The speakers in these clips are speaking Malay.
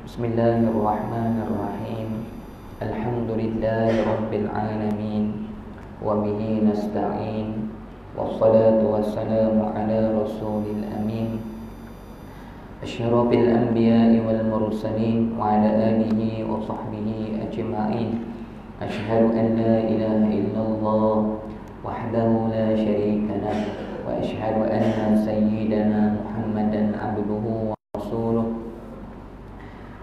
Bismillahirrahmanirrahim. Alhamdulillahirabbil alamin. Wa bihi nasta'in. Wassalatu wassalamu ala rasulil amin. Asyrafil anbiya'i wal mursalin wa ala alihi wa sahbihi ajma'in. Asyhadu an la ilaha illallah wahdahu la syarika lah wa asyhadu anna sayyidana Muhammadan abduhu wa rasuluh.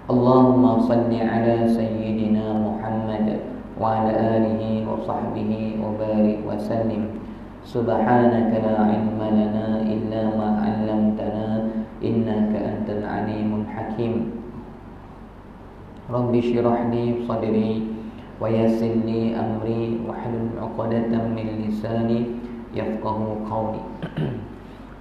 Allahumma salli ala sayyidina Muhammad wa ala alihi wa sahbihi wa barik wa sallim. Subhanaka la ilma lana illa ma 'allamtana innaka antal alimul hakim. Rabbi shrah li sadri wa yassir li amri wahlul 'uqdatam min lisani yafqahu qawli.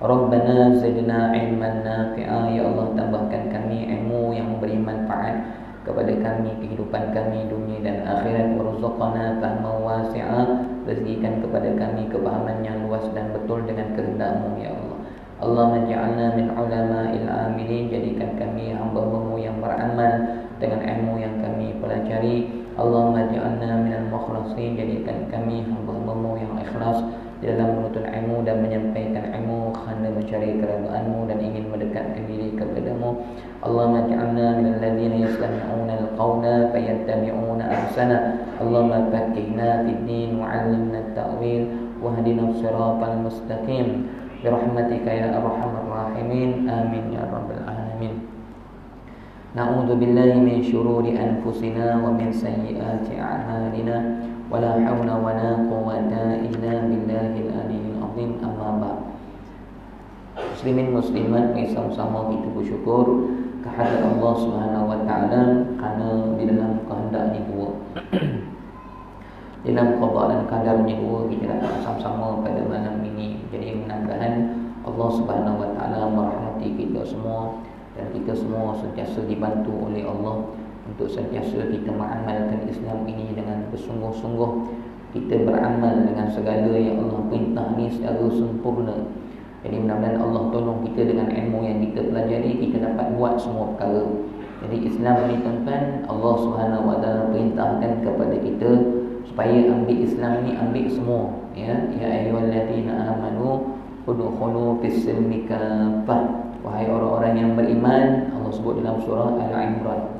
Rabbana zidna ilman nafi'a. Ya Allah, tambahkan kami ilmu yang memberi manfaat kepada kami, kehidupan kami dunia dan akhirat. Warzuqna fahman wasi'a. Rezekikan kepada kami kepahaman yang luas dan betul dengan kehendak-Mu ya Allah. Allahumma ja'alna min ulama'il amilin. Jadikan kami hamba-Mu yang beramal dengan ilmu yang kami pelajari. Allahumma ja'alna minal mukhlasin. Jadikan kami hamba-Mu yang ikhlas di dalam menuntut ilmu dan menyampaikan ilmu kerana mencari keridaan-Mu dan ingin mendekatkan diri kepada-Mu. Allahumma ja'alna minal ladzina yastami'una al-qawla fayattabi'una ahsana. Allahumma faqqihna fid din wa 'allimna at-ta'wil wahdina as-siratal mustaqim birahmatika ya arhamar rahimin. Amin ya rabbal alamin. Na'udzu billahi min syururi anfusina wa min sayyiati a'malina. Wala hawla wala quwwata illa billahil aliyyil azim. Amma ba'd. Muslimin muslimat, sama-sama kita bersyukur kehadirat Allah Subhanahu wa taala kerana di dalam kehendaknya dua di dalam qada dan qadarnya dua kita dapat sama-sama pada malam ini. Jadi mudah-mudahan Allah Subhanahu wa taala merahmati kita semua dan kita semua sentiasa dibantu oleh Allah untuk sentiasa kita mengamalkan Islam ini dengan bersungguh-sungguh. Kita beramal dengan segala yang Allah perintah ni secara sempurna. Jadi mudah-mudahan Allah tolong kita dengan ilmu yang kita pelajari, kita dapat buat semua perkara. Jadi Islam ni tuan-tuan, Allah Subhanahu wa taala perintahkan kepada kita supaya ambil Islam ni, ambil semua, ya ayyuhallazina amanu udkhulu fis silmi kaffah. Wahai orang-orang yang beriman, Allah sebut dalam surah Al-Imran,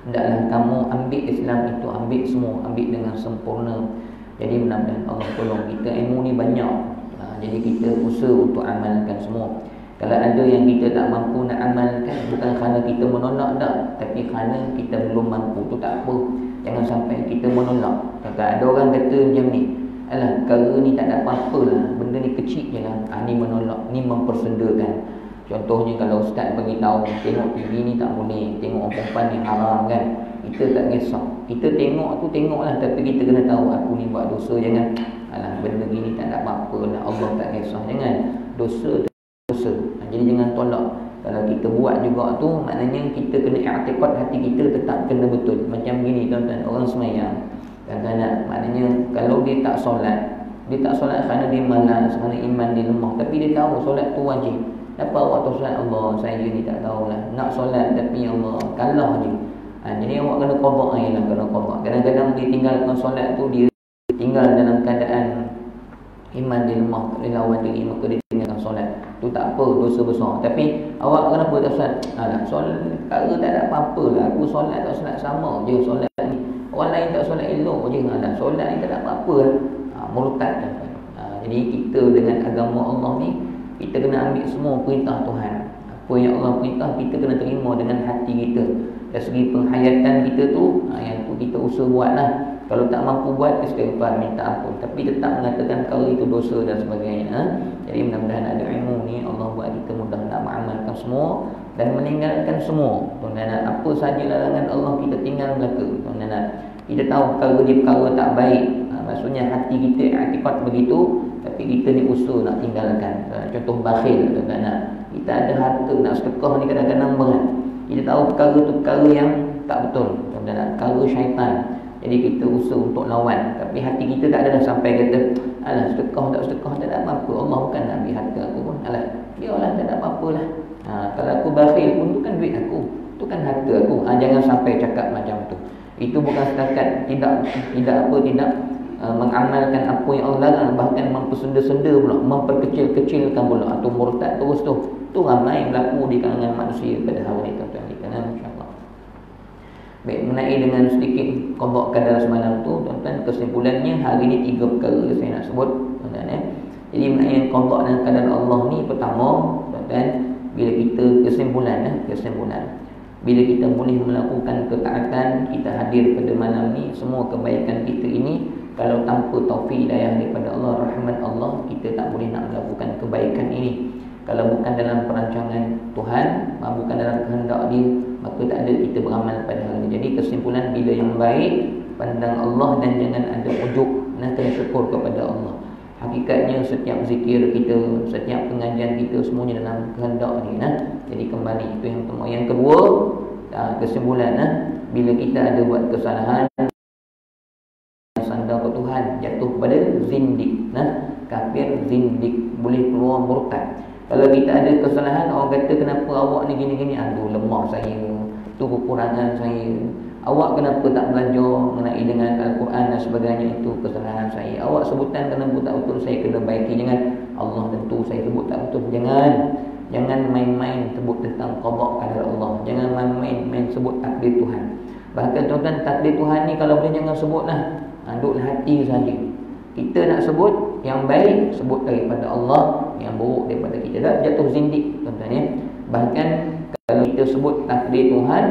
hendaklah kamu ambil Islam itu, ambil semua, ambil dengan sempurna. Jadi mudah-mudahan Allah tolong kita. Ilmu ni banyak, jadi kita usaha untuk amalkan semua. Kalau ada yang kita tak mampu nak amalkan, bukan kerana kita menolak tak, tapi kerana kita belum mampu, tu tak apa. Jangan sampai kita menolak. Kalau ada orang kata macam ni, alah, perkara ni tak ada apa-apa lah, benda ni kecil je lah, ni menolak, ni mempersendakan. Contohnya kalau ustaz bagi tahu tengok TV ni tak boleh, tengok orang perempuan ni haram kan, kita tak kisah. Kita tengok tu tengoklah, tapi kita kena tahu aku ni buat dosa. Jangan alah, benda gini tak ada apa-apa lah, Allah tak kisah. Jangan, dosa tu dosa. Jadi jangan tolak. Kalau kita buat juga tu, maknanya kita kena i'tiqad, hati kita tetap kena betul. Macam gini tuan-tuan, orang semayang kadang-kadang, maknanya kalau dia tak solat kerana dia malas, kerana iman dia lemah, tapi dia tahu solat tu wajib. Apa awak tu solat? Allah, saya ni tak tahulah. Nak solat tapi Allah kalah je. Jadi awak kena qada lah, kena qada. Kadang-kadang dia tinggalkan solat tu, dia tinggal dalam keadaan iman dia lemah, tak boleh lawan diri, maka dia tinggalkan solat. Tu tak apa, dosa besar. Tapi awak kenapa tak solat? Alah, solat perkara tak ada apa-apa lah. Aku solat tak solat sama je solat ni. Orang lain tak solat elok je. Alah, solat ni tak ada apa-apa lah. Murtad. Jadi kita dengan agama Allah ni, kita kena ambil semua perintah Tuhan. Apa yang Allah perintah, kita kena terima dengan hati kita. Dari segi penghayatan kita tu, yang tu kita usaha buat lah. Kalau tak mampu buat, istighfar, minta ampun, tapi tetap mengatakan kalau itu dosa dan sebagainya. Jadi mudah-mudahan ada ilmu ni, Allah buat kita mudah nak mengamalkan semua dan meninggalkan semua. Tuan-tuan, apa sahaja larangan Allah kita tinggal belaka. Tuan-tuan, kita tahu perkara dia perkara tak baik, maksudnya hati kita i'tiqad begitu, tapi kita ni usaha nak tinggalkan. Contoh bakhil, tuan-tuan, kita ada harta nak sedekah ni kadang-kadang berat. Kita tahu perkara tu perkara yang tak betul, tuan-tuan, perkara syaitan. Jadi kita usaha untuk lawan, tapi hati kita tak ada dah sampai kata alah, sedekah tak ada apa-apa, Allah bukan nak ambil harta aku pun, alah, biarlah tak ada apa-apalah. Kalau aku bakhil pun tu kan duit aku. tu kan harta aku. Jangan sampai cakap macam tu. Itu bukan setakat tidak mengamalkan apa yang Allah larang, bahkan mempersenda-senda pula, memperkecil-kecilkan pula, atau murtad terus tu. Tu ramai berlaku di kalangan manusia pada hari ini, tuan-tuan kita, insya-Allah. Baik, mengenai dengan sedikit qada qadar semalam tu, tuan-tuan, kesimpulannya hari ini 3 perkara saya nak sebut, tuan-tuan. Jadi mengenai qada dan qadar Allah ni, pertama, tuan-tuan, bila kita kesimpulan, bila kita boleh melakukan ketaatan, kita hadir pada malam ni, semua kebaikan kita ini, kalau tanpa taufik hidayah daripada Allah, rahmat Allah, kita tak boleh nak melakukan kebaikan ini. Kalau bukan dalam perancangan Tuhan, bukan dalam kehendak dia, maka tak ada kita beramal pada hari ini. Jadi kesimpulan, bila yang baik, pandang Allah dan jangan ada ujub, dan kena syukur kepada Allah. Hakikatnya setiap zikir kita, setiap pengajian kita, semuanya dalam kehendak ni. Jadi kembali, itu yang pertama. Yang kedua, kesimpulan, bila kita ada buat kesalahan, sandar ke Tuhan, jatuh kepada zindik, kafir, zindik, boleh keluar murtad. Kalau kita ada kesalahan, orang kata kenapa awak ni gini-gini, aduh lemah saya, tu kekurangan saya. Awak kenapa tak belajar mengenai dengan Al-Quran dan sebagainya, itu kesalahan saya. Awak sebutan kenapa tak betul, saya kena baiki. Jangan Allah tentu saya sebut tak betul. Jangan main-main sebut tentang qada qadar Allah. Jangan main-main sebut takdir Tuhan. Bahkan tuan-tuan, takdir Tuhan ni kalau boleh jangan sebutlah. Duduklah hati saja. Kita nak sebut yang baik, sebut daripada Allah, yang buruk daripada kita. Dah jatuh zindik, tuan-tuan ya. Bahkan kalau kita sebut takdir Tuhan,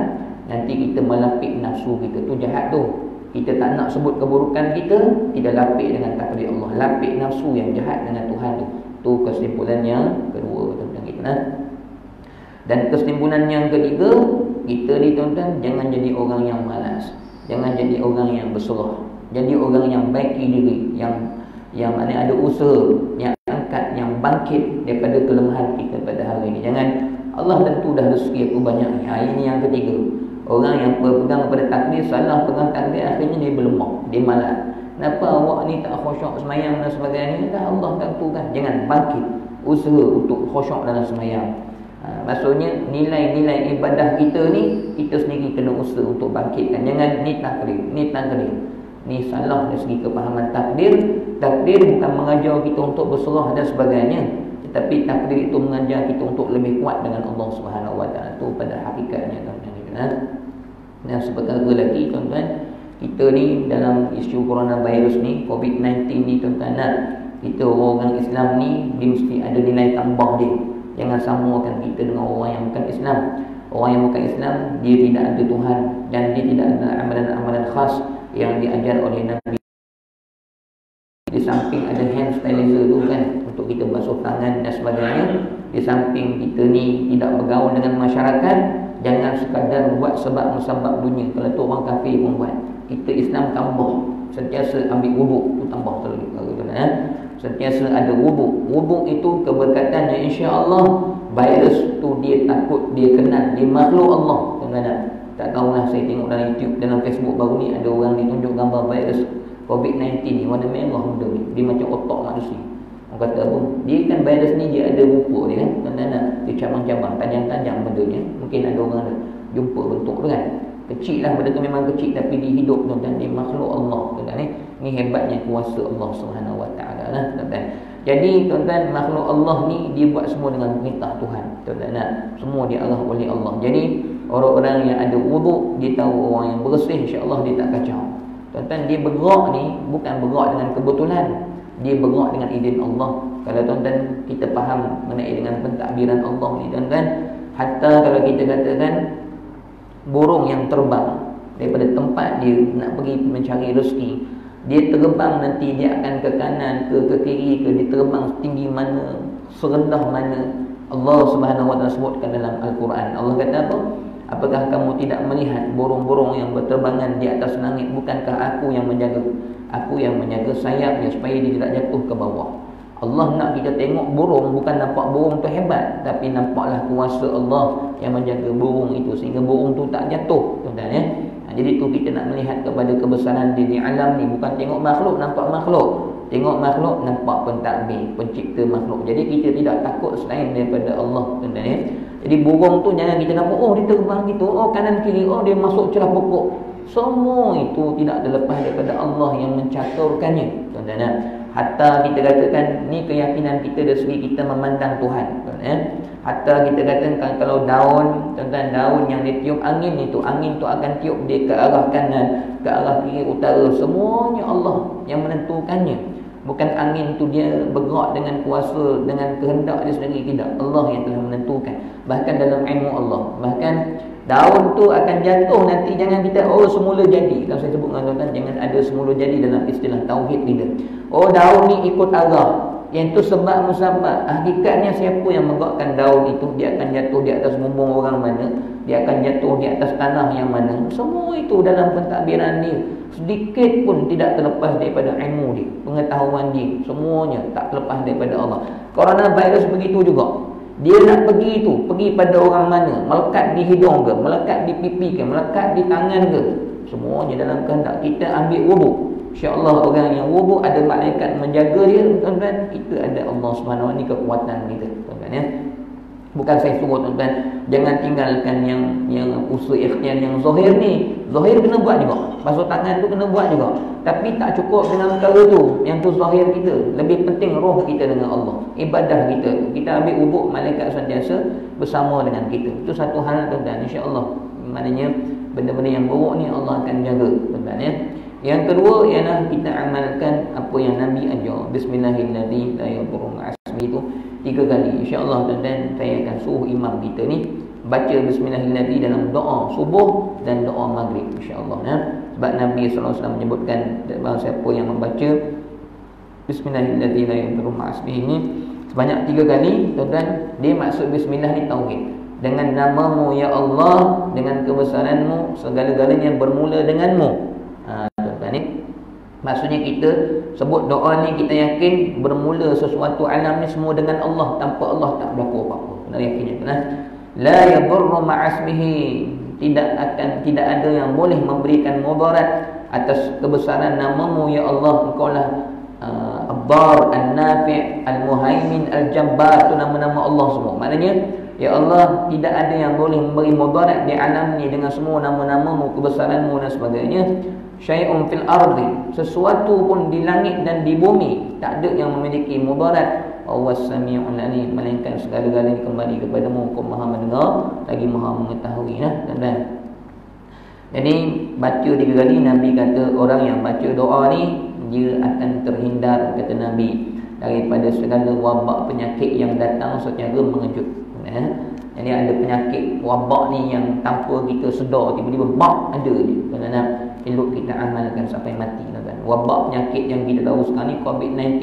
nanti kita melapik nafsu kita. Tu jahat tu. Kita tak nak sebut keburukan kita, kita lapik dengan takdir Allah. Lapik nafsu yang jahat dengan Tuhan tu. Tu kesimpulan yang kedua, tuan-tuan kita. Dan kesimpulan yang ketiga, kita ni tuan-tuan, jangan jadi orang yang malas. Jangan jadi orang yang berserah. Jadi orang yang baiki diri, yang mana ada usaha, yang angkat, yang bangkit daripada kelemahan kita pada hari ini. Jangan, Allah tentu dah rezeki aku banyak ni. Ini yang ketiga. Orang yang berpegang pada takdir, salah pegang takdir, akhirnya dia berlemah, dia malas. Kenapa awak ni tak khusyuk semayang dan sebagainya? Dah Allah tentukan. Jangan bangkit, usaha untuk khusyuk dalam semayang. Maksudnya nilai-nilai ibadah kita ni, kita sendiri kena usaha untuk bangkitkan. Jangan ni takdir. Ni salah dari segi kepahaman takdir. Takdir bukan mengajar kita untuk berserah dan sebagainya, tetapi takdir itu mengajar kita untuk lebih kuat dengan Allah Subhanahu Wa Taala. Itu pada hakikatnya, tuan-tuan. Dan seperkara lagi, tuan-tuan, kita ni dalam isu coronavirus ni, COVID-19 ni, tuan-tuan, kita orang Islam ni, dia mesti ada nilai tambah dia. Jangan samakan kita dengan orang yang bukan Islam. Orang yang bukan Islam, dia tidak ada Tuhan, dan dia tidak ada amalan-amalan khas yang diajar oleh Nabi. Di samping ada hand sanitizer tu kan, untuk kita basuh tangan dan sebagainya. Di samping kita ni tidak bergaul dengan masyarakat, jangan sekadar buat sebab musabab dunia. Kalau tu orang kafir pun buat. Kita Islam tambah, sentiasa ambil wuduk, tu tambah terlalu. Sentiasa ada wuduk. Wuduk itu keberkatannya, insya-Allah. Virus tu dia takut, dia kenal, dia makhluk Allah, tuan-tuan. Tak tahulah, saya tengok dalam YouTube, dalam Facebook baru ni, ada orang ditunjuk gambar virus COVID-19 ni, warna merah benda ni. Dia macam otak manusia. Orang kata apa? Dia kan virus ni, dia ada rupa dia kan, tuan-tuan. Dia cabang-cabang, tajam-tajam benda ni. Mungkin ada orang jumpa bentuk tu kan. Kecil lah, benda tu memang kecil, tapi dia hidup, tuan-tuan. Dia makhluk Allah, tuan-tuan. Ni hebatnya kuasa Allah Subhanahu Wa Taala lah, tuan-tuan. Jadi tuan-tuan, makhluk Allah ni dia buat semua dengan perintah Tuhan, tuan-tuan. Semua diarah oleh Allah. Jadi orang-orang yang ada wuduk, dia tahu orang yang bersih, insya-Allah dia tak kacau. Tuan-tuan, dia bergerak ni bukan bergerak dengan kebetulan. Dia bergerak dengan izin Allah. Kalau tuan-tuan kita faham mengenai dengan pentadbiran Allah ni, tuan-tuan, hatta kalau kita katakan burung yang terbang daripada tempat dia nak pergi mencari rezeki, dia terbang nanti, dia akan ke kanan ke kiri ke, dia terbang setinggi mana, serendah mana. Allah Subhanahu Wa Taala sebutkan dalam Al-Quran. Allah kata apa? Apakah kamu tidak melihat burung-burung yang berterbangan di atas langit? Bukankah aku yang menjaga? Aku yang menjaga sayapnya supaya dia tidak jatuh ke bawah. Allah nak kita tengok burung, bukan nampak burung tu hebat, tapi nampaklah kuasa Allah yang menjaga burung itu sehingga burung tu tak jatuh, tuan-tuan ya. Jadi tu kita nak melihat kepada kebesaran diri alam ni, bukan tengok makhluk nampak makhluk. Tengok makhluk nampak pentadbir, pencipta makhluk. Jadi kita tidak takut selain daripada Allah, tuan-tuan ya. Jadi burung tu jangan kita nampak, oh dia terbang gitu, oh kanan kiri, oh dia masuk celah pokok. Semua itu tidak terlepas daripada Allah yang mencaturkannya, tuan-tuan. Hatta kita katakan ni keyakinan kita dari segi kita memandang Tuhan, tuan-tuan. Hatta kita katakan kalau daun, tuan-tuan, daun yang ditiup angin itu, angin tu akan tiup dia ke arah kanan, ke arah kiri, utara, semuanya Allah yang menentukannya. Bukan angin tu dia bergerak dengan kuasa, dengan kehendak dia sendiri, tidak. Allah yang telah menentukan. Bahkan dalam ilmu Allah, bahkan daun tu akan jatuh nanti, jangan kita oh semula jadi. Kalau saya sebut dengan tuan-tuan, jangan ada semula jadi dalam istilah tauhid kita. Oh daun ni ikut arah, yang tu sebab musabab. Hakikatnya siapa yang menggerakkan daun itu, dia akan jatuh di atas bumbung orang mana, dia akan jatuh di atas tanah yang mana. Semua itu dalam pentadbiran dia, sedikit pun tidak terlepas daripada ilmu dia, pengetahuan dia. Semuanya tak terlepas daripada Allah. Coronavirus begitu juga. Dia nak pergi tu, pergi pada orang mana, melekat di hidung ke, melekat di pipi ke, melekat di tangan ke, semuanya dalam kehendak. Kita ambil wuduk, insya-Allah orang yang wuduk ada malaikat menjaga dia, tuan-tuan. Kita ada Allah Subhanahu Wa Taala, ni kekuatan kita, tuan-tuan ya. Bukan saya suruh tuan-tuan jangan tinggalkan yang usaha ikhtiar yang zahir ni. Zahir kena buat juga, basuh tangan tu kena buat juga. Tapi tak cukup dengan perkara tu, yang tu zahir kita. Lebih penting roh kita dengan Allah, ibadah kita. Kita ambil wuduk, malaikat sentiasa bersama dengan kita. Itu satu hal, tuan-tuan, insya-Allah. Maknanya benda-benda yang buruk ni Allah akan jaga, tuan-tuan ya. Yang kedua ialah kita amalkan apa yang Nabi ajar. Bismillahirrahmanirrahim, la yadurru ma'asmi itu 3 kali. InsyaAllah tuan-tuan, saya akan suruh imam kita ni baca Bismillahirrahmanirrahim dalam doa subuh dan doa maghrib, insyaAllah ya. Sebab Nabi SAW menyebutkan bahawa siapa yang membaca Bismillahirrahmanirrahim la yadurru ma'asmi ini sebanyak 3 kali, tuan-tuan, dia maksud Bismillah ni tauhid. Dengan namamu ya Allah, dengan kebesaranmu, segala-galanya bermula denganmu. Tuan-tuan ni maksudnya kita sebut doa ni, kita yakin bermula sesuatu alam ni semua dengan Allah. Tanpa Allah tak berlaku apa-apa. Benar yakinnya tuan. La yadurru ma'asmihi, tidak ada yang boleh memberikan mudarat atas kebesaran namamu ya Allah. Engkaulah Ad-Dar, An-Nafi', Al-Muhaimin, Al-Jabbar, itu nama-nama Allah semua. Maknanya ya Allah, tidak ada yang boleh memberi mudarat di alam ni dengan semua nama-namamu, kebesaranmu dan sebagainya. Syai'un fil ardi, sesuatu pun di langit dan di bumi tak ada yang memiliki mudarat. Awas sami'un alim, melainkan segala-galanya kembali kepadamu, Kau Maha mendengar lagi Maha mengetahui. Tuan-tuan, jadi baca 3 kali. Nabi kata orang yang baca doa ni dia akan terhindar, kata Nabi, daripada segala wabak penyakit yang datang secara mengejut. Jadi ada penyakit wabak ni yang tanpa kita sedar, tiba-tiba bak ada je, tuan-tuan. Elok kita amalkan sampai mati, tuan-tuan. Wabak penyakit yang kita tahu sekarang ni COVID-19.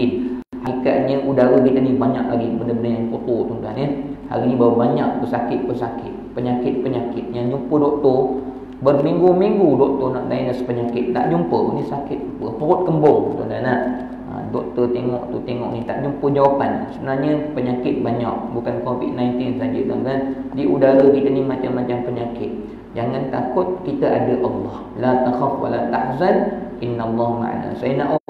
Hakikatnya udara kita ni banyak lagi benda-benda yang kotor, tuan-tuan ya. Hari ni baru banyak pesakit-pesakit, penyakit-penyakit yang jumpa doktor berminggu-minggu, doktor nak diagnos penyakit tak jumpa. Ni sakit perut kembung, tuan-tuan. Doktor tengok tu tengok ni tak jumpa jawapan. Sebenarnya penyakit banyak, bukan COVID-19 saja, tuan-tuan. Di udara kita ni macam-macam penyakit. Jangan takut, kita ada Allah. La takhaf wa la tahzan, innallaha ma'ana. Saya nak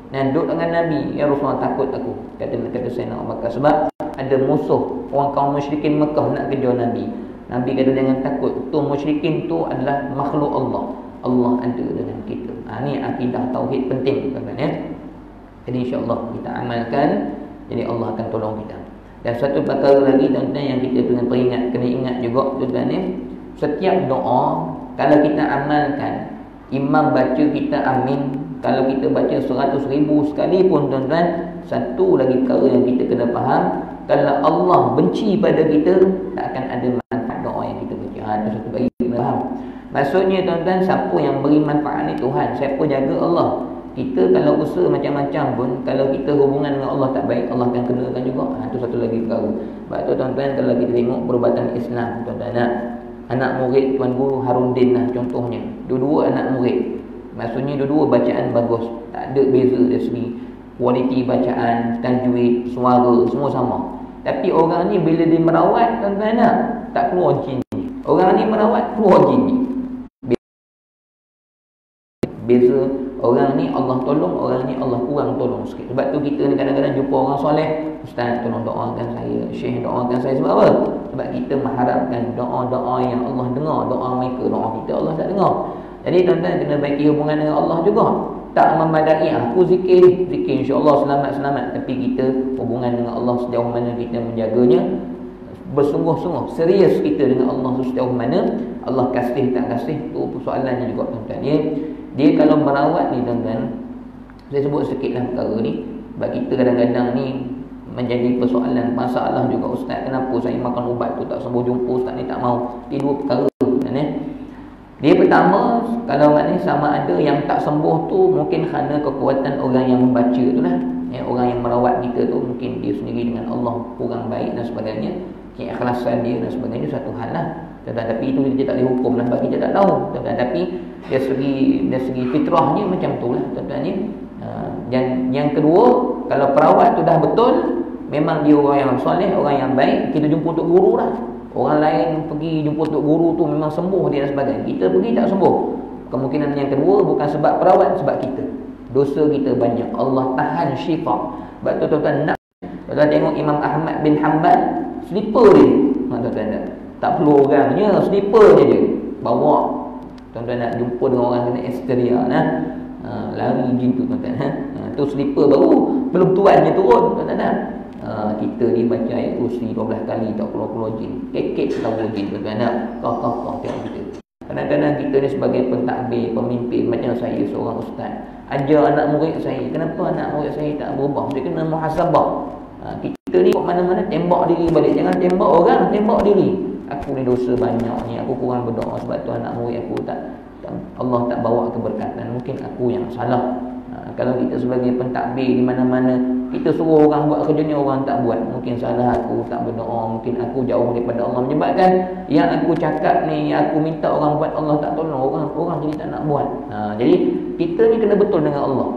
dan duduk dengan Nabi, ya Rasulullah, takut aku, kata saya nak Bakar, sebab ada musuh orang kaum musyrikin Mekah nak kejar Nabi. Nabi kata jangan takut, tu musyrikin tu adalah makhluk Allah. Allah ada dengan kita. Ni akidah tauhid penting, tuan-tuan ya. Jadi insya-Allah kita amalkan, jadi Allah akan tolong kita. Dan satu perkara lagi, tuan-tuan, yang kita kena ingat juga, tuan-tuan ya. Setiap doa kalau kita amalkan, imam baca kita amin. Kalau kita baca 100,000 sekali pun, tuan-tuan, satu lagi perkara yang kita kena faham, kalau Allah benci pada kita, tak akan ada manfaat doa yang kita baca. Itu satu bagi kita faham. Maksudnya, tuan-tuan, siapa yang beri manfaat ni Tuhan, siapa jaga Allah. Kita kalau usaha macam-macam pun, kalau kita hubungan dengan Allah tak baik, Allah akan kenakan juga. Itu satu lagi perkara. Sebab tu, tuan-tuan, kalau kita tengok perubatan Islam, tuan-tuan, anak murid Tuan Guru Harundin lah contohnya. Dua-dua anak murid, maksudnya dua-dua bacaan bagus, tak ada beza dari segi kualiti bacaan, tajwid, suara, semua sama. Tapi orang ni bila dia merawat, tuan-tuan, tak keluar jin. Orang ni merawat keluar jin. Beza orang ni Allah tolong, orang ni Allah kurang tolong sikit. Sebab tu kita ni kadang-kadang jumpa orang soleh, ustaz tolong doakan saya, syekh doakan saya. Sebab apa? Sebab kita mengharapkan doa-doa yang Allah dengar, doa mereka, doa kita Allah tak dengar. Jadi tuan-tuan kena baiki hubungan dengan Allah juga. Tak memadai aku zikir insya-Allah selamat-selamat, tapi kita hubungan dengan Allah sejauh mana kita menjaganya, bersungguh-sungguh serius kita dengan Allah sejauh mana, Allah kasih tak kasih tu persoalannya juga tuan-tuan ya. Dia kalau merawat ni tuan-tuan, saya sebut sikitlah perkara ni, sebab kita kadang-kadang ni menjadi persoalan, masalah juga. Ustaz, kenapa saya makan ubat tu tak sembuh, jumpa ustaz ni tak mau. Dia dua perkara tuan ya. Dia pertama, kalau maknanya sama ada yang tak sembuh tu mungkin kerana kekuatan orang yang membaca tu lah ya, orang yang merawat kita tu mungkin dia sendiri dengan Allah kurang baik dan sebagainya, keikhlasan dia dan sebagainya satu hal lah. Tapi itu kita tak boleh hukum lah, sebab kita tak tahu. Tapi dari segi fitrahnya macam tu lah tuan-tuan ya. Dan yang kedua, kalau perawat tu dah betul, memang dia orang yang soleh, orang yang baik, kita jumpa tok guru lah. Orang lain pergi jumpa tok guru tu memang sembuh dia dan sebagainya, kita pergi tak sembuh. Kemungkinan yang kedua bukan sebab perawat, sebab kita dosa kita banyak, Allah tahan syifa. Sebab tu tuan-tuan nak, tuan-tuan tengok Imam Ahmad bin Hanbal, slipper dia, tuan-tuan tak perlu orangnya, slipper je bawa. Tuan-tuan nak jumpa dengan orang kena hysteria nah, lari gitu tuan-tuan tu slipper baru, belum tuannya turun tuan-tuan. Kita ni baca ayat kursi 12 kali tak keluar-keluar jin, kekek tahu jin tuan-tuan nak kau tengok kita. Kadang-kadang kita ni sebagai pentadbir, pemimpin, macam saya seorang ustaz, ajar anak murid saya, kenapa anak murid saya tak berubah, dia kena muhasabah. Kita ni kat mana-mana tembak diri balik, jangan tembak orang, tembak diri. Aku ni dosa banyak ni, aku kurang berdoa, sebab tu anak murid aku tak Allah tak bawa keberkatan, mungkin aku yang salah. Kalau kita sebagai pentadbir di mana-mana, kita suruh orang buat kerja ni, orang tak buat, mungkin salah aku tak berdoa, mungkin aku jauh daripada Allah, menyebabkan yang aku cakap ni, yang aku minta orang buat, Allah tak tolong, orang jadi tak nak buat. Jadi kita ni kena betul dengan Allah.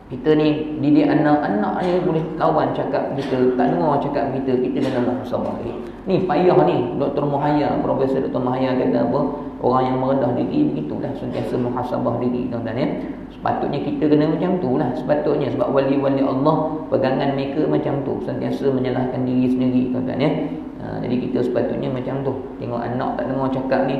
Kita ni didik anak-anak ni boleh lawan cakap kita, tak dengar cakap kita dalam muhasabah lagi. Ni payah ni, Dr. Muhayya, Profesor Dr. Muhayya kata apa? Orang yang merendah diri begitulah, sentiasa muhasabah diri tuan-tuan ya. Sepatutnya kita kena macam tu lah, sepatutnya, sebab wali-wali Allah pegangan mereka macam tu, sentiasa menyalahkan diri sendiri tuan-tuan ya. Jadi kita sepatutnya macam tu. Tengok anak tak dengar cakap ni,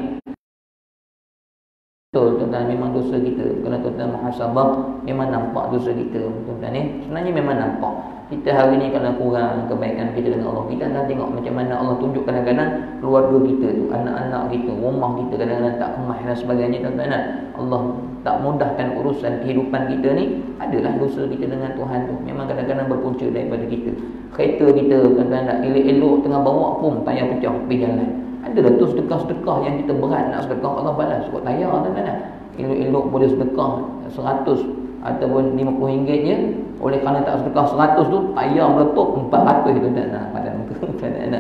betul tuan-tuan, memang dosa kita. Kalau tuan-tuan muhasabah, memang nampak dosa kita tuan-tuan ya. Sebenarnya memang nampak. Kita hari ni kalau kurang kebaikan kita dengan Allah, kita akan tengok macam mana Allah tunjuk kadang-kadang keluarga kita tu, anak-anak kita, rumah kita kadang-kadang tak kemah dan sebagainya tuan-tuan. Allah tak mudahkan urusan kehidupan kita ni, adalah dosa kita dengan Tuhan tu. Memang kadang-kadang berpunca daripada kita. Kereta kita tuan-tuan nak elok-elok tengah bawa pun tayar pecah pergi jalan. Adalah tu sedekah-sedekah yang kita berat nak sedekah, Allah balas kot tayar tuan-tuan. Elok-elok boleh sedekah 100 ataupun RM50 je, oleh kerana tak sedekah 100 tu tayar meletup 400 tuan-tuan. Pada muka tuan-tuan.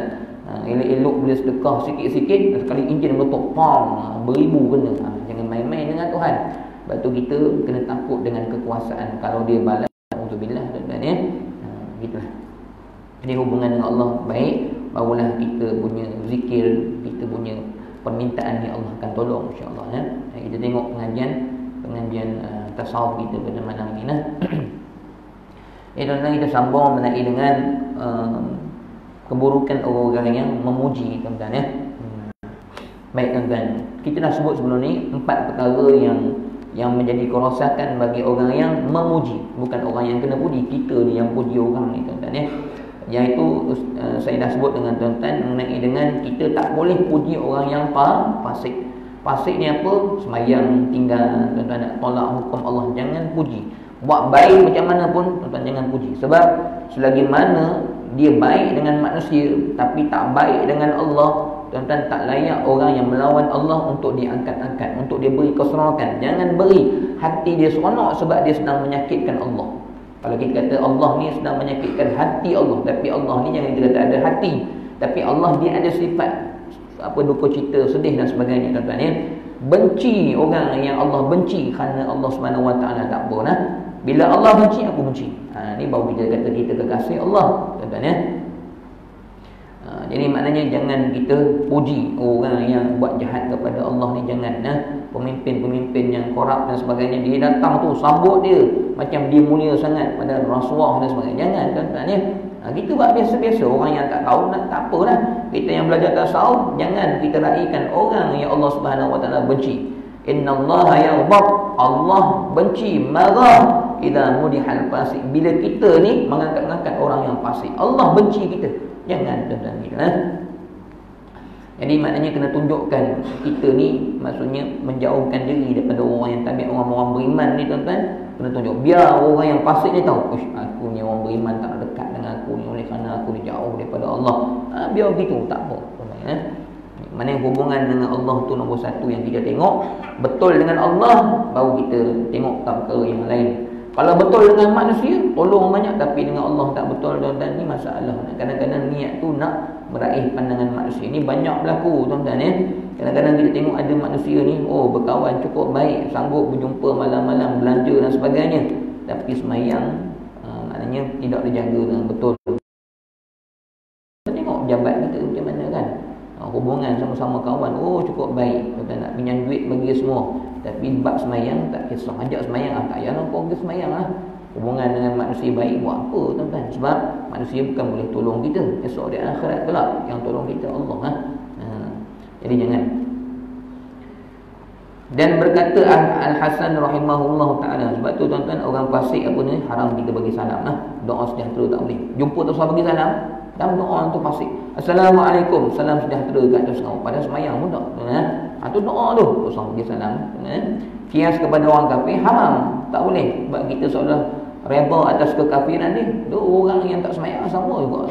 Elok-elok boleh sedekah sikit-sikit, sekali enjin meletup beribu kena. Jangan main-main dengan Tuhan. Sebab tu kita kena takut dengan kekuasaan. Kalau dia balas, alhamdulillah tuan-tuan ya. Gitulah. Jadi hubungan dengan Allah baik, barulah kita punya zikir, kita punya permintaan ni Allah akan tolong insya-Allah ya. Kita tengok pengajian tasawuf kita pada malam ini nah. Tuan-tuan, kita sambung mengenai dengan keburukan orang-orang yang memuji tuan-tuan ya. Baik tuan-tuan, kita dah sebut sebelum ni 4 perkara yang menjadi kerosakan bagi orang yang memuji, bukan orang yang kena puji, kita ni yang puji orang ni tuan-tuan ya. Yang itu saya dah sebut dengan tuan-tuan mengenai dengan kita tak boleh puji orang yang fasik. Fasik ni apa? Semayang tinggal tuan-tuan, nak tolak hukum Allah, jangan puji. Buat baik macam mana pun tuan-tuan jangan puji. Sebab selagi mana dia baik dengan manusia tapi tak baik dengan Allah, tuan-tuan, tak layak orang yang melawan Allah untuk diangkat-angkat, untuk dia beri keseronokan. Jangan beri hati dia seronok sebab dia sedang menyakitkan Allah. Kalau kita kata Allah ni sedang menyakitkan hati Allah, tapi Allah ni jangan kita kata ada hati, tapi Allah dia ada sifat duka cita, sedih dan sebagainya tuan-tuan ya. Benci orang yang Allah benci kerana Allah Subhanahu Wa Taala tak apa nah. Bila Allah benci, aku benci. Ni baru kita kata kita kekasih Allah tuan-tuan ya. Jadi maknanya jangan kita puji orang yang buat jahat kepada Allah ni, jangan. Pemimpin-pemimpin yang korup dan sebagainya, dia datang tu sambut dia macam dia mulia sangat pada Rasulullah dan sebagainya. Jangan tuan-tuan ya. Kita buat biasa-biasa, orang yang tak tahu tak apalah. Kita yang belajar tasawuf, jangan kita raikan orang yang Allah Subhanahu Wa Taala benci. Innallaha yaghdab, Allah benci, marah idza mudihal fasik, bila kita ni mengangkat-angkat orang yang fasik. Allah benci kita. Jangan tuan-tuan kita. Jadi maknanya kena tunjukkan kita ni, maksudnya menjauhkan diri daripada orang yang tabiat orang-orang beriman ni tuan-tuan. Kena tunjuk, biar orang yang fasik ni tahu, aku ni orang beriman tak dekat dengan aku ni oleh kerana aku ni jauh daripada Allah. Biar begitu, tak apa tuan-tuan. Mana hubungan dengan Allah tu nombor satu yang kita tengok. Betul dengan Allah, baru kita tengok perkara yang lain. Kalau betul dengan manusia, tolong banyak, tapi dengan Allah tak betul tuan-tuan, ni masalah. Kadang-kadang niat tu nak meraih pandangan manusia. Ini banyak berlaku tuan-tuan ya. Kadang-kadang kita tengok ada manusia ni, berkawan cukup baik, sanggup berjumpa malam-malam, belanja dan sebagainya, tapi semayang maknanya tidak dijaga dengan betul. Kita tengok pejabat kita macam mana kan, hubungan sama-sama kawan, cukup baik, kita nak pinjam duit bagi semua, tapi bab semayang tak kisah, ajak semayang, tak payah kau pergi semayang lah. Hubungan dengan manusia baik buat apa tuan-tuan? Sebab manusia bukan boleh tolong kita, esok di akhirat kelak yang tolong kita Allah. Jadi jangan. Dan berkata Al-Hasan rahimahullah ta'ala, sebab tu tuan-tuan, orang fasik apa ni, haram kita bagi salam. Doa sejahtera tak boleh. Jumpa tu bagi salam, dan doa tu fasik, Assalamualaikum, salam sejahtera kat atas kau. Pada semayang pun tak. Tu doa tu, tak bagi salam. Kias kepada orang kafir haram, tak boleh. Sebab kita seolah rebel atas kekafiran ni. Tu orang yang tak semayang sama juga.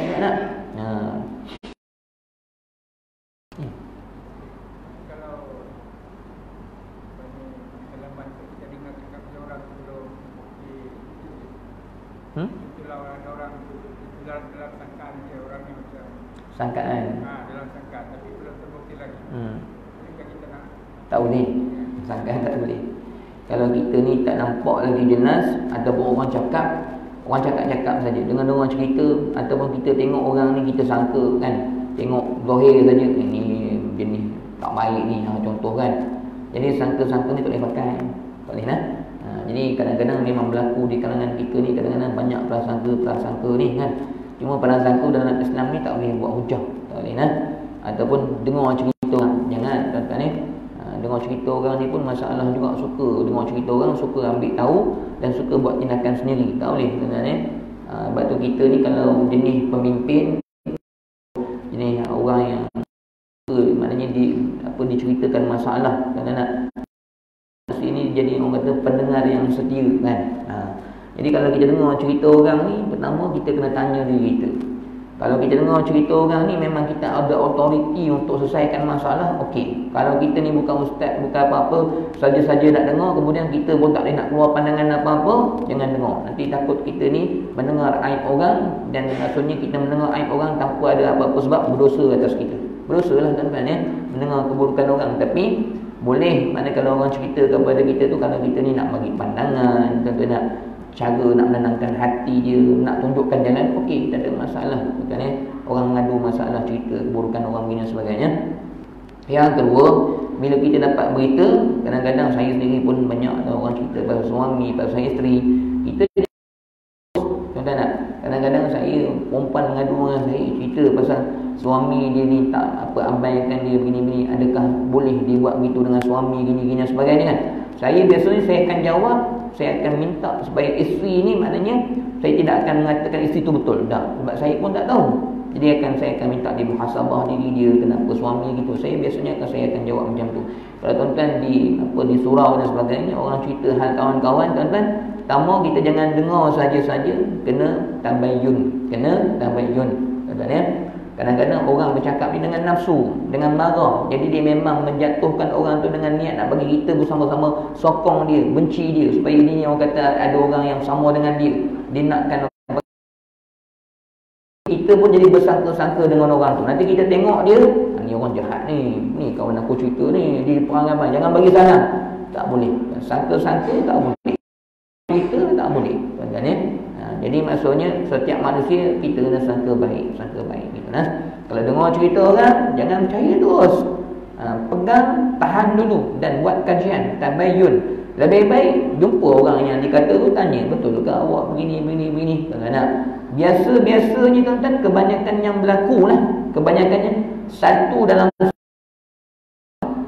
Dalam sangkaan dia, orang ni macam sangkaan. Dalam sangkaan, tapi belum terbukti lagi. Jadi kita nak tak boleh. Sangkaan tak boleh. Kalau kita ni tak nampak lagi jelas, ataupun orang cakap saja, dengan orang cerita, ataupun kita tengok orang ni, kita sangka kan, tengok zahir saja, ni jenis tak baik ni, contoh kan. Jadi sangka-sangka ni tak boleh pakai. Tak boleh lah. Jadi kadang-kadang memang berlaku di kalangan kita ni, kadang-kadang banyak prasangka ni kan. Cuma prasangka dalam Islam ni tak boleh buat hujah, tak boleh lah. Ataupun dengar cerita, jangan tuan-tuan ni. Dengar cerita orang ni pun masalah juga, suka dengar cerita orang, suka ambil tahu dan suka buat tindakan sendiri, tak boleh tuan-tuan ni. Sebab tu kita ni kalau jenis pemimpin, jenis orang yang maknanya diceritakan masalah, kadang-kadang ini jadi orang kata pendengar yang setia kan. Jadi kalau kita dengar cerita orang ni, pertama kita kena tanya diri kita. Kalau kita dengar cerita orang ni, memang kita ada autoriti untuk selesaikan masalah, okey. Kalau kita ni bukan ustaz, bukan apa-apa, saja-saja nak dengar, kemudian kita pun tak boleh nak keluar pandangan apa-apa, jangan dengar. Nanti takut kita ni mendengar aib orang, dan maksudnya kita mendengar aib orang tanpa ada apa-apa sebab, berdosa atas kita. Berdosa lah tuan-tuan ya, mendengar keburukan orang. Tapi boleh, mana kalau orang cerita kepada kita tu, kalau kita ni nak bagi pandangan, tentu nak cara nak menenangkan hati dia, nak tunjukkan jalan, okey, tak ada masalah bukan ya. Orang mengadu masalah, cerita keburukan orang bina sebagainya. Yang kedua, bila kita dapat berita, kadang-kadang saya sendiri pun banyak orang cerita pasal suami, pasal isteri kita. Contoh nak, kadang-kadang saya perempuan mengadu dengan saya, cerita pasal suami dia ni tak apa, abaikan dia begini-begini, adakah boleh dia buat begitu dengan suami gini-gini dan sebagainya kan. Saya biasanya saya akan jawab, saya akan minta supaya isteri ni, maknanya saya tidak akan mengatakan isteri tu betul dah, sebab saya pun tak tahu. Jadi saya akan minta dia muhasabah diri dia, kenapa suami gitu. Saya biasanya saya akan jawab macam tu. Kalau tuan-tuan di surau dan sebagainya, orang cerita hal kawan-kawan, tuan-tuan, pertama kita jangan dengar saja-saja, kena tabayyun, tuan-tuan ya. Kadang-kadang orang bercakap ni dengan nafsu, dengan marah. Jadi dia memang menjatuhkan orang tu dengan niat nak bagi kita bersama-sama sokong dia, benci dia, supaya ni orang kata ada orang yang sama dengan dia. Dia nakkan kita pun jadi bersangka-sangka dengan orang tu. Nanti kita tengok dia, ni orang jahat ni kawan aku cerita ni, dia perang ramai, jangan bagi salam. Tak boleh. Sangka-sangka tak boleh. Cerita tak boleh. Tuan-tuan ya. Jadi maksudnya setiap manusia kita kena sangka baik gitu nah. Kalau dengar cerita orang, jangan percaya terus. Pegang, tahan dulu dan buat kajian, tabayyun. Lebih baik jumpa orang yang dikata tu, tanya, betul ke awak begini. Kadang-kadang biasa-biasanya tuan-tuan, kebanyakan yang berlaku lah, kebanyakannya satu dalam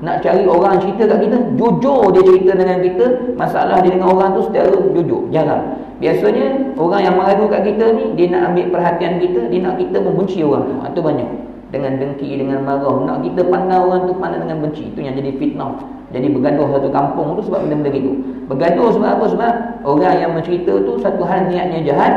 nak cari orang cerita kat kita, jujur dia cerita dengan kita, masalah dia dengan orang tu secara jujur, jarang. Biasanya orang yang mengadu kat kita ni, dia nak ambil perhatian kita, dia nak kita membenci orang tu, itu banyak. Dengan dengki, dengan marah, nak kita pandang orang tu pandang dengan benci. Itu yang jadi fitnah, jadi bergaduh satu kampung tu sebab benda-benda gitu. Bergaduh sebab apa? Sebab orang yang mencerita tu satu hal niatnya jahat,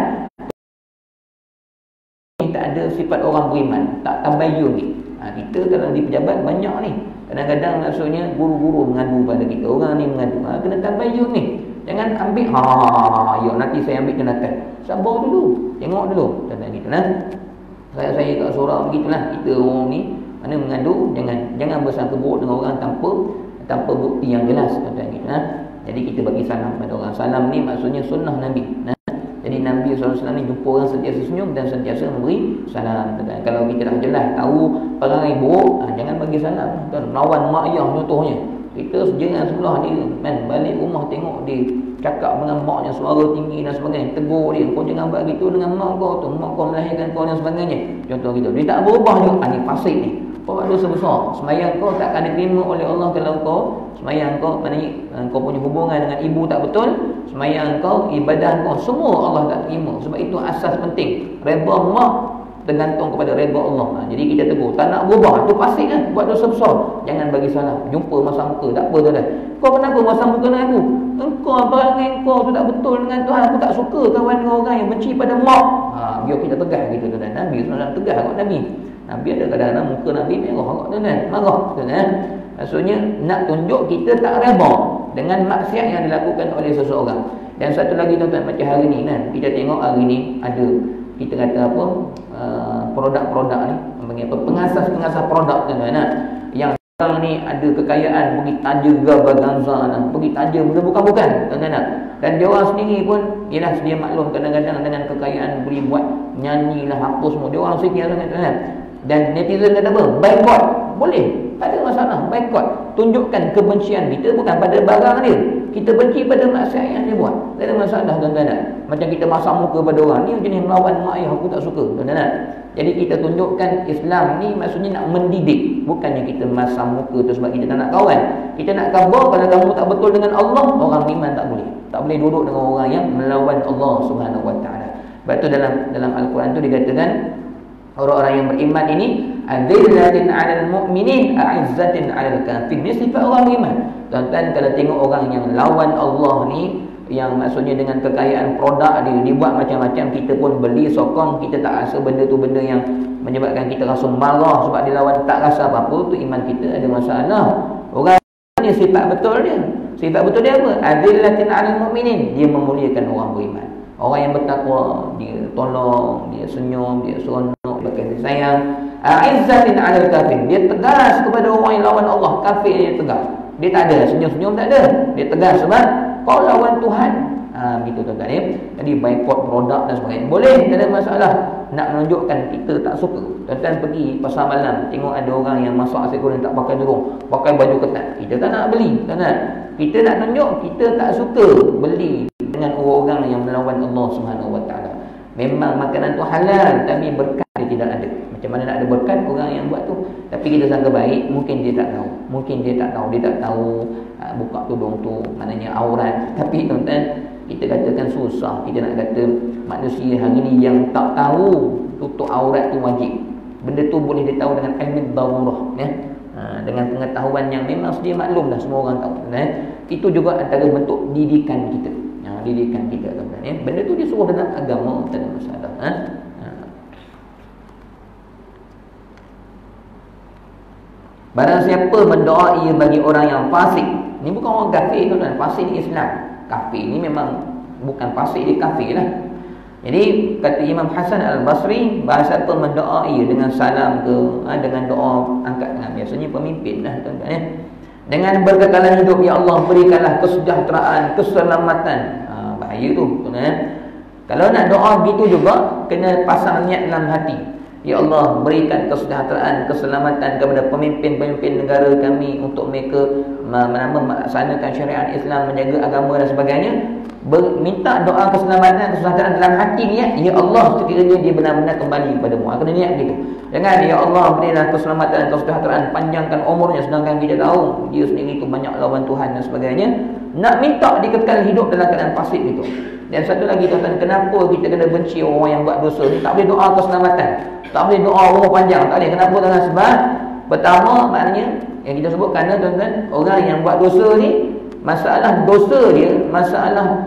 tak ada sifat orang beriman, tak tabayyun ni. Kita kalau di pejabat banyak ni, kadang-kadang maksudnya guru-guru mengadu pada kita, orang ni mengadu, kena tabayyun ni. Jangan ambil ya nanti saya ambil tindakan. Sabar dulu, tengok dulu. Tentang gitulah. Saya kat seorang begitulah, kita orang ni mana mengadu, jangan bersangka buruk dengan orang tanpa bukti yang jelas. Tentang gitulah. Jadi kita bagi salam kepada orang. Salam ni maksudnya sunnah Nabi. Jadi Nabi SAW ni jumpa orang sentiasa senyum dan sentiasa memberi salam. Kalau kita dah jelas tahu perangai buruk, jangan bagi salam. Melawan mak ayah contohnya, kita jangan sebelah dia, balik rumah tengok dia cakap dengan maknya suara tinggi dan sebagainya, tegur dia, kau jangan buat gitu dengan mak kau tu, mak kau melahirkan kau dan sebagainya. Contoh gitu. Dia tak berubah juga. Ni fasik ni. Kau buat dosa besar. Semayang kau tak akan diterima oleh Allah kalau kau semayang kau, maknanya kau punya hubungan dengan ibu tak betul, semayang kau, ibadah kau, semua Allah tak terima. Sebab itu asas penting. Redha mak tergantung kepada redha Allah. Jadi kita tegur, tak nak berubah, tu fasik kan, buat dosa besar. Jangan bagi salah. Jumpa masa muka, tak apa tuan-tuan. Kau kenapa masa muka dengan aku? Engkau perangai kau tu tak betul dengan Tuhan. Aku tak suka kawan dengan orang yang benci pada mak. Biar kita tegas gitu tuan-tuan. Nabi SAW tegas kat Nabi. Nabi ada kadang-kadang muka Nabi merah kat tuan-tuan, marah tuan-tuan. Maksudnya nak tunjuk kita tak redha dengan maksiat yang dilakukan oleh seseorang. Dan satu lagi tuan-tuan, macam hari ni kan, kita tengok hari ni ada, kita kata apa, produk-produk ni, pengasas produk tuan-tuan, yang sekarang ni ada kekayaan pergi taja Gavaganza, pergi taja benda bukan-bukan tuan-tuan. Dan dia orang sendiri pun ialah sedia maklum, kadang-kadang dengan kekayaan boleh buat nyanyi lah, apa semua, dia orang sedia sangat tuan-tuan. Dan netizen kata apa? Boycott. Boleh, tak ada masalah. Boycott. Tunjukkan kebencian kita bukan pada barang dia. Kita benci pada maksiat yang dia buat. Tak ada masalah tuan-tuan. Macam kita masak muka pada orang ni jenis melawan mak ayah, aku tak suka tuan-tuan. Jadi kita tunjukkan Islam ni maksudnya nak mendidik, bukannya kita masak muka tu sebab kita tak nak kawan. Kita nak khabar kalau kamu tak betul dengan Allah, orang iman tak boleh. Tak boleh duduk dengan orang yang melawan Allah Subhanahu Wa Taala. Sebab tu dalam Al-Quran tu dikatakan orang-orang yang beriman ini adzillatin 'alal mu'minin a'izzatin 'alal kafirin. Ini sifat orang beriman. Tuan-tuan, kalau tengok orang yang lawan Allah ni, yang maksudnya dengan kekayaan produk dia, dia buat macam-macam, kita pun beli, sokong, kita tak rasa benda tu benda yang menyebabkan kita rasa marah sebab dia lawan, tak rasa apa-apa, tu iman kita ada masalah. Orang ni sifat betul dia. Sifat betul dia apa? Adzillatin 'alal mu'minin. Dia memuliakan orang beriman. Orang yang bertakwa, dia tolong, dia senyum, dia seronok, dia kasih sayang. A'izzatin 'alal kafirin. Dia tegas kepada orang yang lawan Allah. Kafir dia tegas. Dia tak ada senyum-senyum, tak ada. Dia tegas sebab kau lawan Tuhan. Gitu tuan-tuan ya. Jadi boycott produk dan sebagainya boleh, tak ada masalah. Nak menunjukkan kita tak suka. Tuan-tuan pergi pasar malam, tengok ada orang yang masak nasi goreng tak pakai tudung, pakai baju ketat. Kita tak nak beli, tuan-tuan. Kita nak tunjuk kita tak suka beli dengan orang-orang yang melawan Allah Subhanahu Wa Taala. Memang makanan tu halal, tapi berkat dia tidak ada. Macam mana nak ada berkat orang yang buat tu? Tapi kita sangka baik, mungkin dia tak tahu. Dia tak tahu buka tudung tu maknanya aurat. Tapi tuan-tuan, kita katakan susah. Kita nak kata manusia hari ni yang tak tahu tutup aurat tu wajib. Benda tu boleh dia tahu dengan ilmu darurah ya. Dengan pengetahuan yang memang sedia maklum dah, semua orang tahu Itu juga antara bentuk didikan kita. Didikan kita tuan-tuan ya. Benda tu disuruh dalam agama, tak ada masalah Barang siapa mendoai bagi orang yang fasik. Ni bukan orang kafir tuan-tuan. Fasik ni Islam. Kafir ni memang bukan fasik, dia kafir lah. Jadi kata Imam Hasan Al-Basri, bahasa apa mendoai dengan salam ke, dengan doa angkat tangan, biasanya pemimpin lah tuan-tuan ya. Dengan berkekalan hidup, ya Allah berikanlah kesejahteraan, keselamatan. Bahaya tu tuan-tuan. Kalau nak doa gitu juga, kena pasang niat dalam hati. Ya Allah, berikan kesejahteraan, keselamatan kepada pemimpin-pemimpin negara kami untuk mereka melaksanakan syariat Islam, menjaga agama dan sebagainya. Minta doa keselamatan, kesejahteraan dalam hati niat, ya Allah, sekiranya dia benar-benar kembali kepadamu. Kena niat gitu. Jangan, ya Allah, berilah keselamatan, kesejahteraan, panjangkan umurnya, sedangkan kita tahu dia sendiri itu banyak lawan Tuhan dan sebagainya. Nak minta dia kekal hidup dalam keadaan fasik gitu. Dan satu lagi tuan-tuan, kenapa kita kena benci orang yang buat dosa ni? Tak boleh doa keselamatan, tak boleh doa umur panjang, tak boleh. Kenapa tuan-tuan? Sebab pertama, maknanya yang kita sebut, kerana tuan-tuan, orang yang buat dosa ni, masalah dosa dia, masalah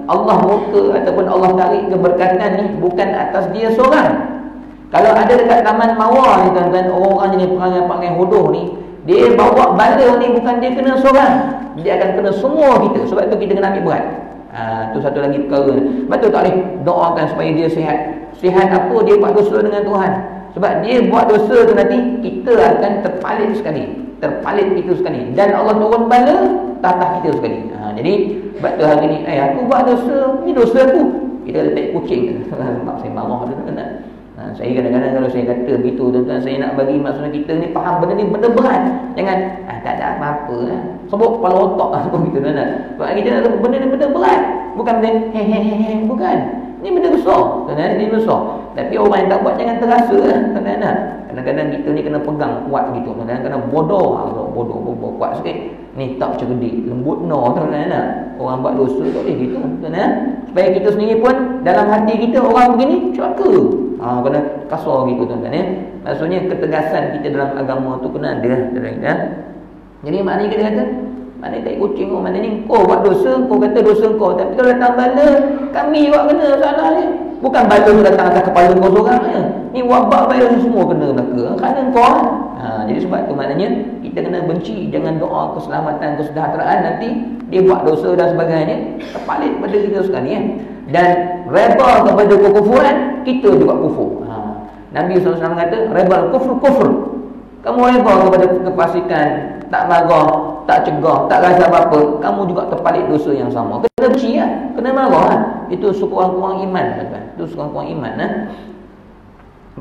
Allah murka ataupun Allah tarik keberkatan ni bukan atas dia seorang. Kalau ada dekat taman mawar ni tuan-tuan, orang-orang jenis perangai-perangai hodoh ni, dia bawa bala ni bukan dia kena seorang, dia akan kena semua kita. Sebab tu kita kena ambil berat. Tu satu lagi perkara. Sebab tu tak boleh doakan supaya dia sihat. Sihat apa? Dia buat dosa dengan Tuhan. Sebab dia buat dosa tu nanti kita akan terpalit sekali. Terpalit itu sekali. Dan Allah turun bala tatah kita sekali. Jadi sebab tu hari ni, aku buat dosa, ni dosa aku. Kita letak kucing. Mak saya marah tu kan. Saya kadang-kadang kalau saya kata begitu tuan-tuan, saya nak bagi maksudnya kita ni faham benda ni benda berat. Jangan tak ada apa-apa sebut kepala otak apa gitu kan. Sebab kita nak benda ni benda berat. Bukan benda hehehe, bukan. Ni benda besar. Tuan-tuan, ni besar. Tapi orang yang tak buat jangan terasa tuan-tuan. Kadang-kadang kita ni kena pegang kuat gitu. Kadang-kadang bodoh, bodoh kuat sikit. Ni tak cerdik, lembut no tuan-tuan. Orang buat dosa tak boleh gitu tuan-tuan. Supaya kita sendiri pun dalam hati kita orang begini celaka. Kena kasar gitu tuan-tuan ya. Maksudnya ketegasan kita dalam agama tu kena ada dalam kita. Jadi maknanya kita kata, maknanya tak kucing kau, maknanya kau buat dosa, kau kata dosa kau, tapi kalau datang bala, kami juga kena salah ni. Bukan bala tu datang atas kepala kau seorang je. Ni wabak virus semua kena belaka. Kerana kau jadi sebab tu maknanya kita kena benci, jangan doa keselamatan, kesejahteraan, nanti dia buat dosa dan sebagainya, terpalit pada kita sekali ya. Dan reba kepada kekufuran, kita juga kufur. Nabi SAW kata, reba kufur. Kamu reba kepada kefasikan, tak marah, tak cegah, tak rasa apa-apa, kamu juga terpalit dosa yang sama. Kena benci ya, kena marah. Itu sekurang-kurang iman tuan-tuan. Itu sekurang-kurang iman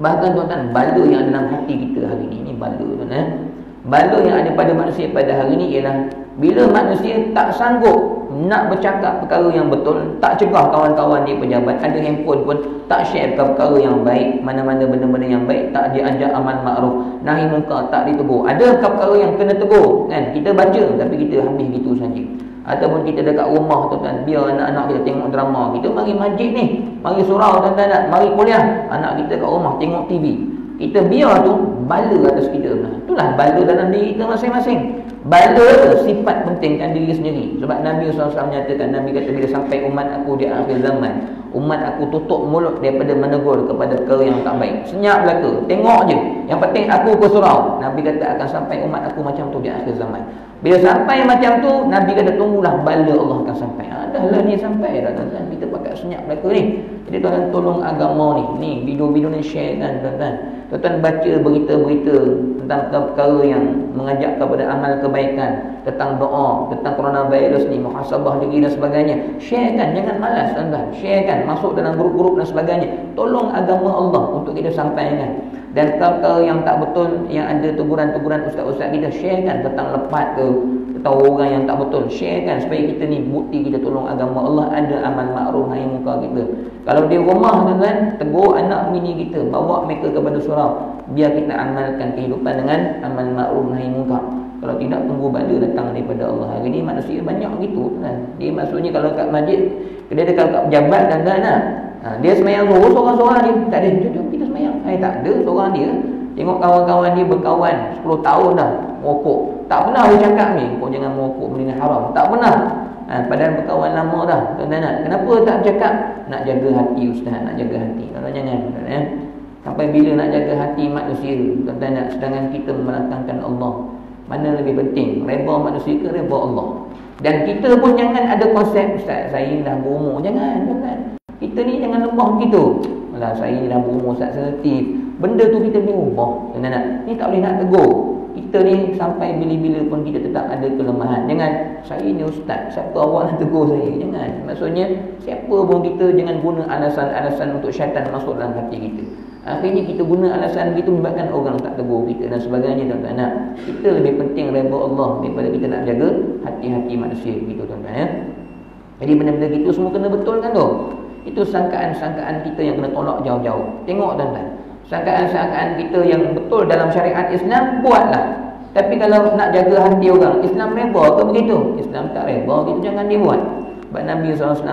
Bahkan tuan-tuan, bala yang ada dalam hati kita hari ini bala tuan-tuan. Bala yang ada pada manusia pada hari ini ialah bila manusia tak sanggup nak bercakap perkara yang betul, tak cegah kawan-kawan di pejabat, ada handphone pun tak share perkara yang baik, mana-mana benda-benda yang baik tak diajak amal makruf, nahi munkar tak ditegur. Ada perkara yang kena tegur kan, kita baca tapi kita habis gitu saja. Ataupun kita dekat rumah tuan-tuan, biar anak-anak kita tengok drama, kita mari masjid ni, mari surau tuan-tuan, mari kuliah, anak kita kat rumah tengok TV, kita biar tu bala atas kita. Itulah bala dalam diri kita masing-masing. Bala sifat pentingkan diri sendiri. Sebab Nabi SAW menyatakan, Nabi kata bila sampai umat aku di akhir zaman, umat aku tutup mulut daripada menegur kepada perkara yang tak baik. Senyap belaka, tengok je, yang penting aku ke surau. Nabi kata akan sampai umat aku macam tu di akhir zaman. Bila sampai macam tu, Nabi kata tunggulah bala Allah akan sampai. Dahlah ni sampai dah tuan-tuan, kita pakai senyap belaka ni. Jadi tuan-tuan tolong agama ni video-video ni share kan tuan-tuan. Tuan-tuan baca berita-berita tentang perkara yang mengajak kepada amal kebaikan, tentang doa, tentang coronavirus ni, muhasabah diri dan sebagainya. Share kan, jangan malas tuan-tuan. Share kan, masuk dalam grup-grup dan sebagainya. Tolong agama Allah untuk kita sampaikan. Dan perkara yang tak betul, yang ada teguran-teguran ustaz-ustaz kita, share kan tentang lepat ke, atau orang yang tak betul, share kan supaya kita ni bukti kita tolong agama Allah, ada amal makruf nahi munkar kita. Kalau di rumah tuan-tuan, tegur anak bini kita, bawa mereka kepada surau, biar kita amalkan kehidupan dengan amal makruf nahi munkar. Kalau tidak, tunggu bala datang daripada Allah. Hari ni manusia banyak gitu kan. Dia maksudnya kalau kat masjid, dia dekat kat pejabat tuan-tuan dia semayang zuhur seorang-seorang dia, tak ada, jom kita semayang. Tak ada, seorang dia. Tengok kawan-kawan dia berkawan 10 tahun dah merokok. Tak pernah dia cakap ni, kau jangan merokok, benda ni haram. Tak pernah. Padahal berkawan lama dah tuan-tuan. Kenapa tak bercakap? Nak jaga hati ustaz, nak jaga hati. Kalau jangan tuan-tuan. Sampai bila nak jaga hati manusia tuan-tuan, sedangkan kita melangkangkan Allah. Mana lebih penting, reba manusia ke reba Allah? Dan kita pun jangan ada konsep ustaz saya dah berumur. Jangan tuan-tuan. Kita ni jangan lemah begitu. Alah saya ni dah berumur ustaz sensitif. Benda tu kita boleh ubah tuan-tuan. Ni tak boleh nak tegur. Kita kita ni sampai bila-bila pun kita tetap ada kelemahan. Jangan, saya ni ustaz, siapa awak nak tegur saya? Jangan. Maksudnya, siapa pun kita jangan guna alasan-alasan untuk syaitan masuk dalam hati kita. Akhirnya kita guna alasan begitu menyebabkan orang tak tegur kita dan sebagainya, tuan-tuan. Nah, kita lebih penting redha Allah daripada kita nak jaga hati-hati manusia gitu, tuan-tuan ya. Jadi benda-benda gitu semua kena betulkan tu. Itu sangkaan-sangkaan kita yang kena tolak jauh-jauh. Tengok, tuan-tuan. Sangkaan-sangkaan kita yang betul dalam syariat Islam, buatlah. Tapi kalau nak jaga hati orang, Islam reba ke begitu? Islam tak reba, gitu jangan dibuat. Sebab Nabi SAW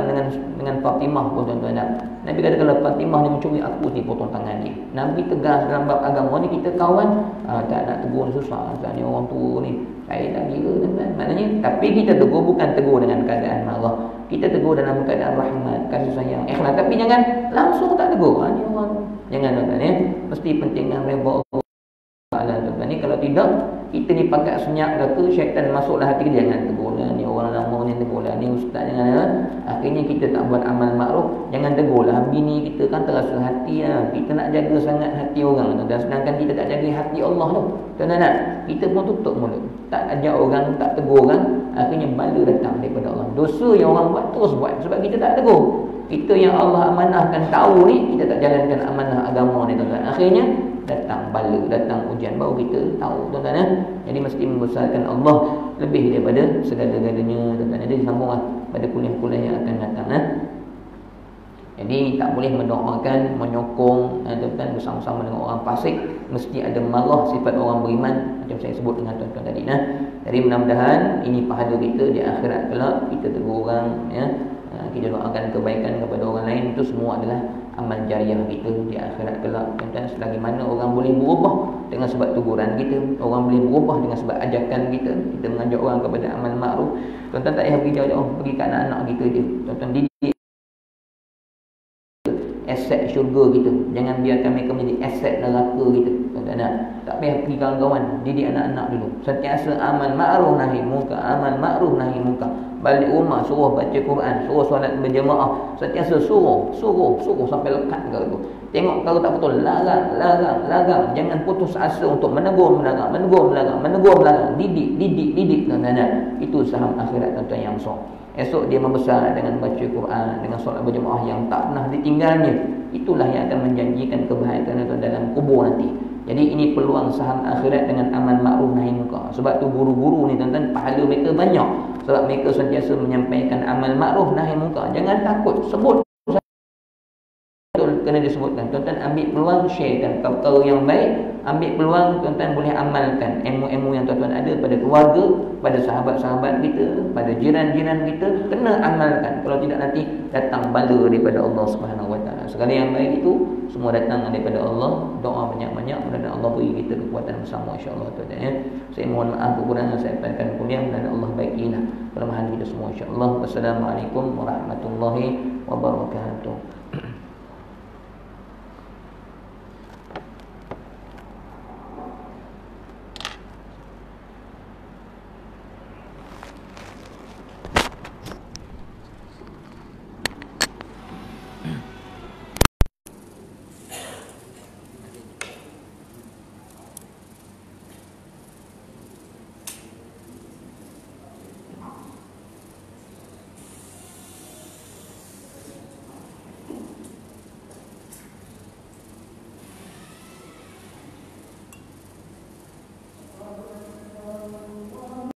dengan Fatimah pun, tuan-tuan, Nabi kata kalau Fatimah ni mencuri aku, dia potong tangan dia. Nabi tegas dalam bab agama ni, kita kawan, tak nak tegur ni susah. Sebab ni orang tua ni, saya tak kira, tuan-tuan. Maknanya, tapi kita tegur bukan tegur dengan keadaan marah. Kita tegur dalam keadaan rahmat, kasih sayang, ikhlas. Tapi jangan langsung tak tegur. Ni orang, jangan, tuan-tuan ya. Mesti pentingkan reba Allah, tuan-tuan ni. Kalau tidak, kita ni pakat senyap ke, syaitan masuklah hati kita. Jangan tegur lah, ni orang lama ni tegur lah, ni ustaz jangan. Akhirnya kita tak buat amal makruf. Jangan tegur lah, bini kita kan terasa hati lah. Kita nak jaga sangat hati orang, tuan-tuan. Sedangkan kita tak jaga hati Allah tu, tuan-tuan. Kita pun tutup mulut, tak ajak orang, tak tegur orang. Akhirnya bala datang daripada Allah. Dosa yang orang buat terus buat sebab kita tak tegur. Kita yang Allah amanahkan tahu ni, kita tak jalankan amanah agama ni, tuan-tuan. Akhirnya datang bala, datang ujian, baru kita tahu, tuan-tuan ya. Jadi mesti membesarkan Allah lebih daripada segala-galanya, tuan-tuan. Jadi sambunglah pada kuliah-kuliah yang akan datang ya. Jadi tak boleh mendoakan, menyokong, tuan-tuan, bersama-sama dengan orang fasik. Mesti ada marah sifat orang beriman, macam saya sebut dengan tuan-tuan tadi nah. Jadi mudah-mudahan ini pahala kita di akhirat kelak, kita tegur orang ya. Kita doakan kebaikan kepada orang lain, itu semua adalah amal jariah kita di akhirat kelak, tuan-tuan. Selagi mana orang boleh berubah dengan sebab teguran kita, orang boleh berubah dengan sebab ajakan kita mengajak orang kepada amal makruf, tuan-tuan, tak payah pergi jauh-jauh, pergi kat anak-anak kita je, tuan-tuan. Didik aset syurga kita, jangan biarkan mereka menjadi aset neraka kita, tuan-tuan. Tak payah pergi kawan-kawan, didik anak-anak dulu sentiasa amal makruf nahi munkar, amal makruf nahi munkar. Balik rumah suruh baca Quran, suruh solat berjemaah, sentiasa suruh sampai lekat kau tu. Tengok kalau tak betul, larang. Jangan putus asa untuk menegur, melarang. Didik, tuan-tuan. Itu saham akhirat, tuan-tuan, yang besar. Esok dia membesar dengan baca Quran, dengan solat berjemaah yang tak pernah ditinggalnya. Itulah yang akan menjanjikan kebahagiaan, tuan, dalam kubur nanti. Jadi ini peluang saham akhirat dengan amal makruf nahi munkar. Sebab tu guru-guru ni, tuan-tuan, pahala mereka banyak. Sebab mereka sentiasa menyampaikan amal makruf nahi munkar. Jangan takut, sebut. Kena disebutkan, tuan-tuan. Ambil peluang, sharekan perkara yang baik. Ambil peluang, tuan-tuan, boleh amalkan ilmu-ilmu yang tuan-tuan ada pada keluarga, pada sahabat-sahabat kita, pada jiran-jiran kita. Kena amalkan. Kalau tidak nanti datang bala daripada Allah Subhanahu Wa Taala. Segala yang baik itu semua datang daripada Allah. Doa banyak-banyak, mudah-mudahan Allah beri kita kekuatan bersama, insya-Allah, tuan-tuan ya. Saya mohon maaf kekurangan saya pada kuliah, dan Allah baikilah kelemahan kita semua, insya-Allah. Wassalamualaikum warahmatullahi wabarakatuh.